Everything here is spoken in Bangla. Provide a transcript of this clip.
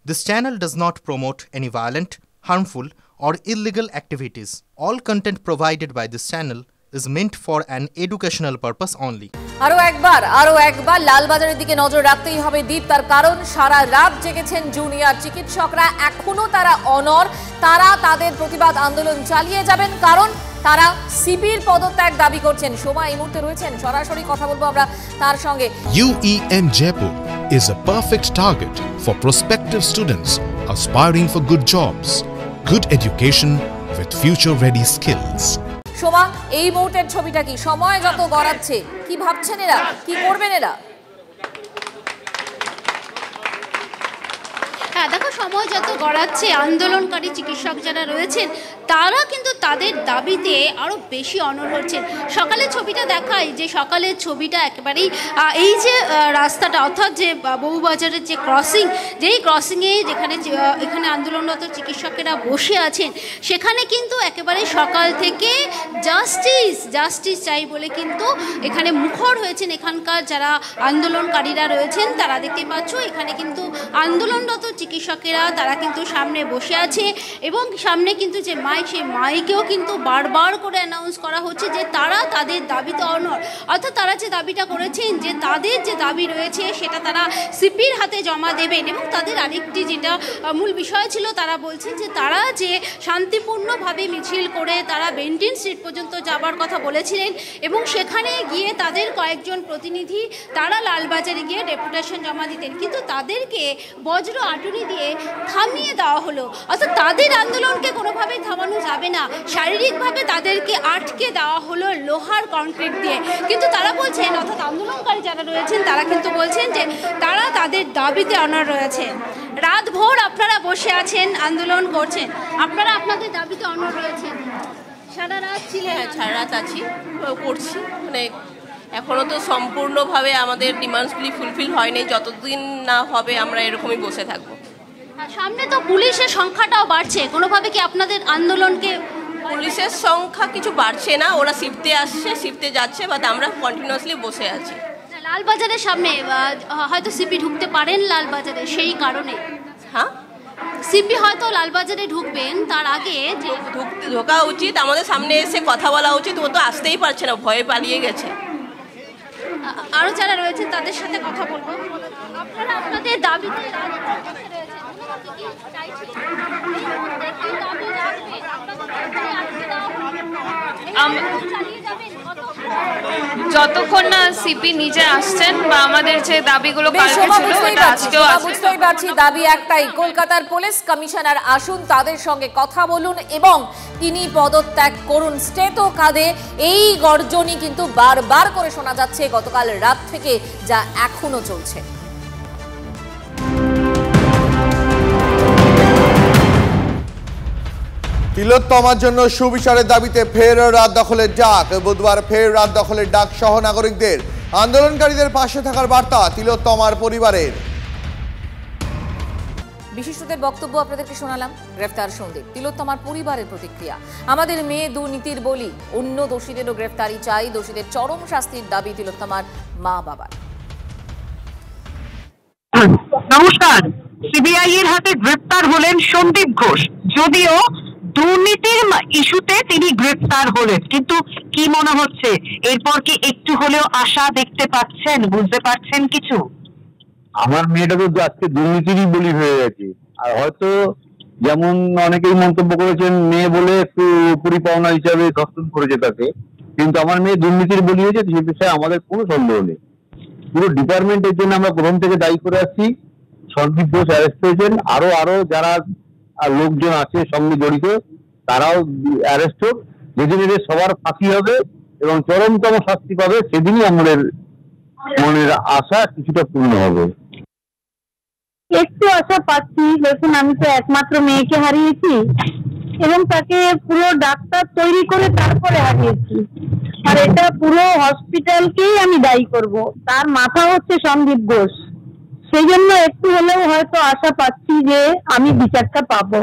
This channel does not promote any violent, harmful, or illegal activities. All content provided by this channel is meant for an educational purpose only. আরো একবার লালবাজারের দিকে নজর রাখতেই হবে দীপ। তার কারণ সারা রাত জেগেছেন জুনিয়র চিকিৎসকরা, এখনো তারা অনড়। তারা তাদের প্রতিবাদ আন্দোলন চালিয়ে যাবেন, কারণ তারা সিপির পদত্যাগ দাবি করছেন। সোমা এই মুহূর্তে রয়েছেন, সরাসরি কথা বলবো আমরা তার সঙ্গে। UEM Jaipur is a perfect target for prospective students aspiring for good jobs, good education with future-ready skills. Soma, এই মুহূর্তের ছবিটা কি? সময় যত গড়াচ্ছে, কি ভাবছেন এরা, কি করবেন এরা? হ্যাঁ দেখো, সময় যত গড়াচ্ছে আন্দোলনকারী চিকিৎসক যারা রয়েছেন তারা কিন্তু তাদের দাবিতে আরও বেশি অনড় হচ্ছেন। সকালের ছবিটা দেখায়, যে সকালের ছবিটা একেবারেই এই যে রাস্তাটা, অর্থাৎ যে বউবাজারের যে ক্রসিং, যেই ক্রসিংয়ে এখানে আন্দোলনরত চিকিৎসকেরা বসে আছেন, সেখানে কিন্তু একেবারে সকাল থেকে জাস্টিস চাই বলে কিন্তু এখানে মুখর হয়েছেন এখানকার যারা আন্দোলনকারীরা রয়েছেন। তারা দেখতে পাচ্ছ এখানে কিন্তু আন্দোলনরত চিকিৎসকেরা তারা কিন্তু সামনে বসে আছে, এবং সামনে কিন্তু যে সেই মাইকেও কিন্তু বারবার করে অ্যানাউন্স করা হচ্ছে যে তারা তাদের দাবিতে অনড়। অর্থাৎ তারা যে দাবিটা করেছেন, যে তাদের যে দাবি রয়েছে সেটা তারা সিপির হাতে জমা দেবেন। এবং তাদের আরেকটি যেটা মূল বিষয় ছিল, তারা বলছেন যে তারা যে শান্তিপূর্ণভাবে মিছিল করে তারা বেন্টিন স্ট্রিট পর্যন্ত যাবার কথা বলেছিলেন, এবং সেখানে গিয়ে তাদের কয়েকজন প্রতিনিধি তারা লালবাজারে গিয়ে ডেপুটেশন জমা দিতেন, কিন্তু তাদেরকে বজ্র আটুনি দিয়ে থামিয়ে দেওয়া হলো। অর্থাৎ তাদের আন্দোলনকে কোনোভাবেই থামানো যাবে না, শারীরিকভাবে তাদেরকে আটকে দেওয়া হলো লোহার কংক্রিট দিয়ে। কিন্তু তারা বলছেন, অর্থাৎ আন্দোলনকারী যারা রয়েছেন তারা কিন্তু বলছেন যে তারা তাদের দাবিতে অনড় রয়েছে। রাত ভোর আপনারা বসে আছেন, আন্দোলন করছেন, আপনারা আপনাদের দাবিতে অনড় রয়েছেন। সারা রাত ছিলেন? হ্যাঁ, সারা রাত আছি, করছি। মানে এখনও তো সম্পূর্ণভাবে আমাদের ডিমান্ডসগুলি ফুলফিল হয়নি। যতদিন না হবে আমরা এরকমই বসে থাকবো। সামনে তো পুলিশের সংখ্যাটাও বাড়ছে, কোনোভাবে কি আপনাদের আন্দোলনকে? পুলিশের সংখ্যা কিছু বাড়ছে না, ওরা শিফটে আসছে, শিফটে যাচ্ছে, বাট আমরা কন্টিনিউয়াসলি বসে আছি। লালবাজারের সামনে হয়তো সিপি ঢুকতে পারেন লালবাজারে, সেই কারণে। হ্যাঁ, সিপি হয়তো লালবাজারে ঢুকবেন, তার আগে যে ঢোকা উচিত, আমাদের সামনে এসে কথা বলা উচিত। ও তো আসতেই পারছে না, ভয়ে পালিয়ে গেছে। আরও যারা রয়েছেন তাদের সাথে কথা বলবো। আপনারা আপনাদের দাবিতে যতক্ষণ না সিপি নিজে আসছেন বা আমাদের যে দাবিগুলো বুঝতেই পারছি, দাবি একটাই, কলকাতার পুলিশ কমিশনার আসুন, তাদের সঙ্গে কথা বলুন এবং তিনি পদত্যাগ করুন। স্টেটো কাঁধে এই গর্জনই কিন্তু বারবার করে শোনা যাচ্ছে গতকাল রাত থেকে, যা এখনো চলছে। তিলোত্তমার জন্য সুবিচারের দাবিতে ফের রাত দখলের ডাক। বুধবার ফের রাত দখলের ডাক সহ নাগরিকদের, আন্দোলনকারীদের পাশে থাকার বার্তা তিলোত্তমার পরিবারের। বিশিষ্টদের বক্তব্য আপনাদেরকে শোনালাম। গ্রেফতার সন্দীপ, তিলোত্তমার পরিবারের প্রতিক্রিয়া। আমাদের মেয়ে দুর্নীতির বলি, অন্য দোষীদেরও গ্রেফতারি চাই, দোষীদের চরম শাস্তির দাবি তিলোত্তমার মা বাবার। নমস্কার। সিবিআই এর হাতে গ্রেফতার হলেন সন্দীপ ঘোষ। যদিও দুর্নীতির ইস্যুতে তিনি গ্রেফতার হলেন, কিন্তু কি মনে হচ্ছে এরপর কি একটু হলেও আশা দেখতে পাচ্ছেন, বুঝতে পারছেন কিছু? আমার মেয়েটা তো আজকে দুর্নীতিরই বলি হয়ে গেছে। আর হয়তো যেমন অনেকেই মন্তব্য করেছেন মেয়ে বলে একটু পরিপাওনা হিসাবে ধর্ষণ করেছে তাকে, কিন্তু আমার মেয়ে দুর্নীতির বলি হয়েছে, সে বিষয়ে আমাদের কোনো সন্দেহ নেই। পুরো ডিপার্টমেন্টের জন্য আমরা প্রথম থেকে দায়ী করে আসছি। সন্দীপ ঘোষ অ্যারেস্ট হয়েছেন, আরো যারা লোকজন আছে সঙ্গে জড়িত তারাও অ্যারেস্ট হোক। যেদিন এদের সবার ফাঁসি হবে এবং চরমতম শাস্তি পাবে, সেদিনই আমাদের মনের আশা কিছুটা পূর্ণ হবে। একটু আশা পাচ্ছি। দেখুন, আমি তো একমাত্র মেয়েকে হারিয়েছি এবং তাকে পুরো ডাক্তার তৈরি করে তারপরে হারিয়েছি, আর এটা পুরো হসপিটালকেই আমি দায়ী করব। তার মাথা হচ্ছে সন্দীপ ঘোষ। সেই জন্য একটু হলেও হয়তো আশা পাচ্ছি যে আমি বিচারটা পাবো।